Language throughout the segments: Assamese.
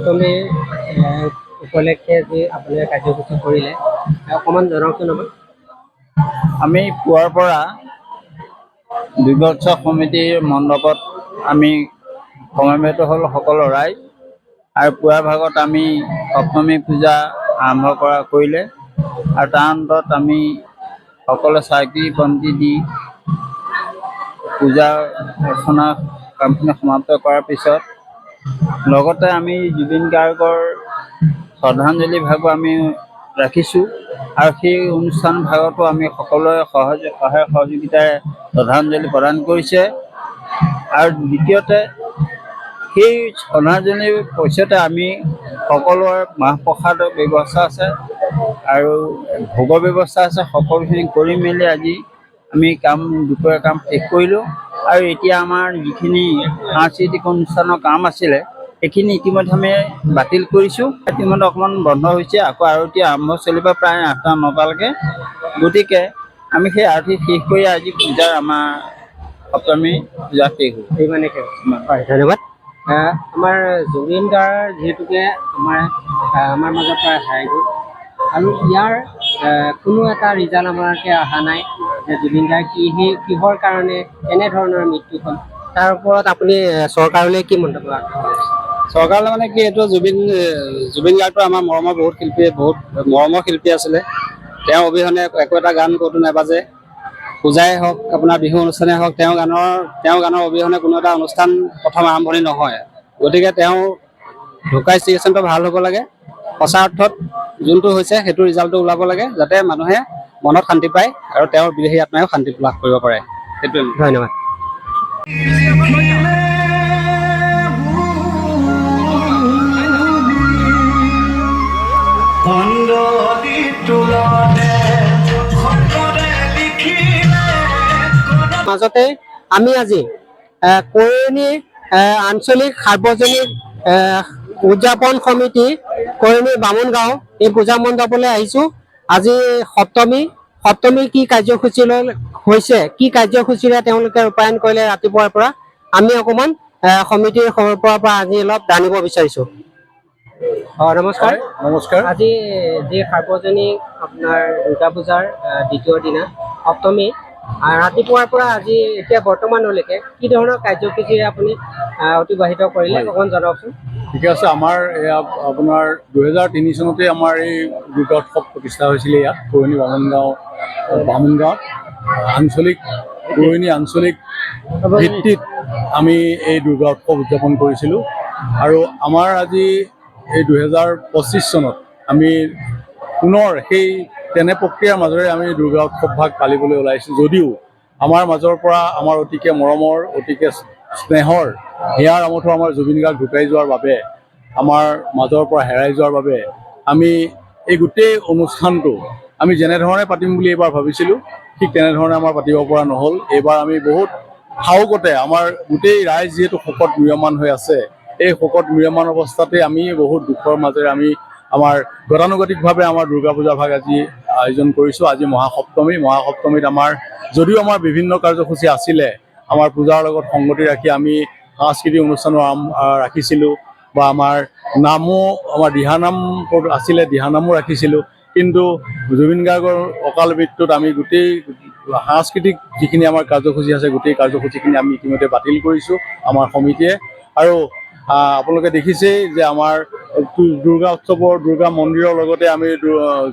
তুমি উপলক্ষে যে আপোনাৰ কাৰ্যসূচী কৰিলে অকণমান জনাওকচোন আমাক। আমি পুৱাৰ পৰা দুৰ্গোৎসৱ সমিতিৰ মণ্ডপত আমি সমবেত হ'ল সকলো ৰাইজ আৰু পুৱাৰ ভাগত আমি সপ্তমী পূজা আৰম্ভ কৰিলে আৰু তাৰ অন্তত আমি সকলো চাকি বন্তি দি পূজা অৰ্চনা কামখিনি সমাপ্ত কৰাৰ পিছত লগতে আমি জুবিন গাৰ্গৰ শ্ৰদ্ধাঞ্জলি ভাগো আমি ৰাখিছোঁ আৰু সেই অনুষ্ঠান ভাগতো আমি সকলোৱে সহায় সহযোগিতাৰে শ্ৰদ্ধাঞ্জলি প্ৰদান কৰিছে। আৰু দ্বিতীয়তে সেই শ্ৰদ্ধাঞ্জলিৰ পইচাতে আমি সকলোৰে মাহ প্ৰসাদৰ ব্যৱস্থা আছে আৰু ভোগৰ ব্যৱস্থা আছে। সকলোখিনি কৰি মেলি আজি আমি দুপৰীয়া কাম শেষ কৰিলোঁ আৰু এতিয়া আমাৰ যিখিনি সাংস্কৃতিক অনুষ্ঠানৰ কাম আছিলে সেইখিনি ইতিমধ্যে আমি বাতিল কৰিছোঁ। ইতিমধ্যে অকণমান বন্ধ হৈছে, আকৌ আৰতি আৰম্ভ চলিব প্ৰায় 8টা-9টালৈকে। গতিকে আমি সেই আৰতি শেষ কৰি আজি পূজাৰ আমাৰ সপ্তমী পূজা শেষ হ'ল। ইমানে শেষ হয়, ধন্যবাদ। আমাৰ জুবিন গাৰ্গ যিহেতুকে আমাৰ মাজৰ পৰা হেৰাই গ'ল আৰু ইয়াৰ কোনো এটা ৰিজাল্ট আমাকে অহা নাই যে জুবিন গাৰ্গ কিহৰ কাৰণে এনেধৰণৰ মৃত্যু হ'ল, তাৰ ওপৰত আপুনি চৰকাৰলৈ কি মন্তব্য আগবঢ়াব? চৰকাৰলৈ মানে কি, এইটো জুবিন গাৰ্গটো আমাৰ বহুত মৰমৰ শিল্পী আছিলে। তেওঁ অবিহনে একো এটা গান ক'তো নাবাজে। পূজাই হওক, আপোনাৰ বিহু অনুষ্ঠানেই হওক, তেওঁৰ গানৰ অবিহনে কোনো এটা অনুষ্ঠান প্ৰথম আৰম্ভণি নহয়। গতিকে তেওঁ ঢুকাই চিটুৱেশ্যনটো ভাল হ'ব লাগে। সঁচা অৰ্থত যোনটো হৈছে সেইটো ৰিজাল্টটো ওলাব লাগে, যাতে মানুহে মনত শান্তি পায় আৰু তেওঁৰ বিদেহী আত্মায়ো শান্তি লাভ কৰিব পাৰে। সেইটোৱে। ধন্যবাদ। মাজতে আমি আজি কৈৰণী আঞ্চলিক সাৰ্বজনীন উদযাপন সমিতি কৈৰণী বামুণগাঁও এই পূজা মণ্ডপলৈ আহিছোঁ। আজি সপ্তমী কি কাৰ্যসূচী হৈছে, কি কাৰ্যসূচীৰে তেওঁলোকে ৰূপায়ণ কৰিলে ৰাতিপুৱাৰ পৰা, আমি অকণমান সমিতিৰ পৰা আজি অলপ জানিব বিচাৰিছোঁ। নমস্কাৰ। নমস্কাৰ। আজি যি সাৰ্বজনীন আপোনাৰ দুৰ্গা পূজাৰ দ্বিতীয় দিনা সপ্তমী, ৰাতিপুৱাৰ পৰা আজি এতিয়া বৰ্তমানলৈকে কি ধৰণৰ কাৰ্যসূচীৰে আপুনি অতিবাহিত কৰিলে অকণমান জনাওকচোন। ঠিকে আছে। আমাৰ এয়া আপোনাৰ 2003 চনতে আমাৰ এই দুৰ্গা উৎসৱ প্ৰতিষ্ঠা হৈছিলে ইয়াত কৈৰণী বামুণগাঁৱত কৈৰণী আঞ্চলিক ভিত্তিত আমি এই দুৰ্গা উৎসৱ উদযাপন কৰিছিলোঁ। আৰু আমাৰ আজি এই 2025 চনত আমি পুনৰ সেই তেনে প্ৰক্ৰিয়াৰ মাজেৰে আমি দুৰ্গা উৎসৱ ভাগ পালিবলৈ ওলাইছোঁ। যদিও আমাৰ মাজৰ পৰা আমাৰ অতিকে মৰমৰ, অতিকে স্নেহৰ হিয়াৰ আমঠু আমাৰ জুবিন গাৰ্গ ঢুকাই যোৱাৰ বাবে, আমাৰ মাজৰ পৰা হেৰাই যোৱাৰ বাবে আমি এই গোটেই অনুষ্ঠানটো আমি যেনেধৰণে পাতিম বুলি এইবাৰ ভাবিছিলোঁ, ঠিক তেনেধৰণে আমাৰ পাতিব পৰা নহ'ল। এইবাৰ আমি বহুত সাহসতে আমাৰ গোটেই ৰাইজ যিহেতু শোকত ম্ৰিয়মান হৈ আছে, এই শোকত ম্ৰিয়মান অৱস্থাতে আমি বহুত দুখৰ মাজেৰে আমি আমাৰ গতানুগতিকভাৱে আমাৰ দুৰ্গা পূজা ভাগ আজি আয়োজন কৰিছোঁ। আজি মহাসপ্তমীত যদিও আমাৰ বিভিন্ন কাৰ্যসূচী আছিলে, আমাৰ পূজাৰ লগত সংগতি ৰাখি আমি সাংস্কৃতিক অনুষ্ঠানো ৰাখিছিলোঁ বা আমাৰ দিহানাম আছিলে, দিহানামো ৰাখিছিলোঁ। কিন্তু জুবিন গাৰ্গৰ অকাল মৃত্যুত আমি গোটেই সাংস্কৃতিক যিখিনি আমাৰ কাৰ্যসূচী আছে, গোটেই কাৰ্যসূচীখিনি আমি ইতিমধ্যে বাতিল কৰিছোঁ আমাৰ সমিতিয়ে। আৰু আপোনালোকে দেখিছেই যে আমাৰ দুৰ্গা দুৰ্গা মন্দিৰৰ লগতে আমি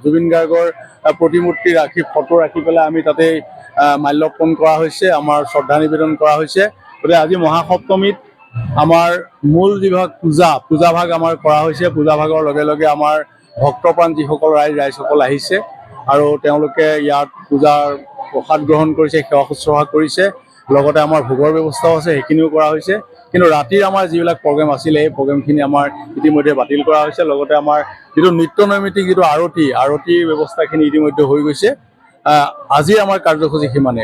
জুবিন গাৰ্গৰ প্ৰতিমূৰ্তি ফটো ৰাখি পেলাই আমি তাতে মাল্যাৰ্পণ কৰা হৈছে, আমাৰ শ্ৰদ্ধা নিবেদন কৰা হৈছে। গতিকে আজি মহাসপ্তমীত আমাৰ মূল যিভাগ পূজা ভাগ আমাৰ কৰা হৈছে। পূজা ভাগৰ লগে লগে আমাৰ ভক্তপ্ৰাণ যিসকল ৰাইজসকল আহিছে আৰু তেওঁলোকে ইয়াত পূজাৰ প্ৰসাদ গ্ৰহণ কৰিছে, সেৱা শুশ্ৰূষা কৰিছে। লগতে আমাৰ ভোগৰ ব্যৱস্থাও আছে, সেইখিনিও কৰা হৈছে। কিন্তু ৰাতিৰ আমাৰ যিবিলাক প্ৰগ্ৰেম আছিলে, এই প্ৰগ্ৰেমখিনি আমাৰ ইতিমধ্যে বাতিল কৰা হৈছে। লগতে আমাৰ যিটো নিত্য নৈমিত্তিক যিটো আৰতিৰ ব্যৱস্থাখিনি ইতিমধ্যে হৈ গৈছে। আজি আমাৰ কাৰ্যসূচী সিমানে।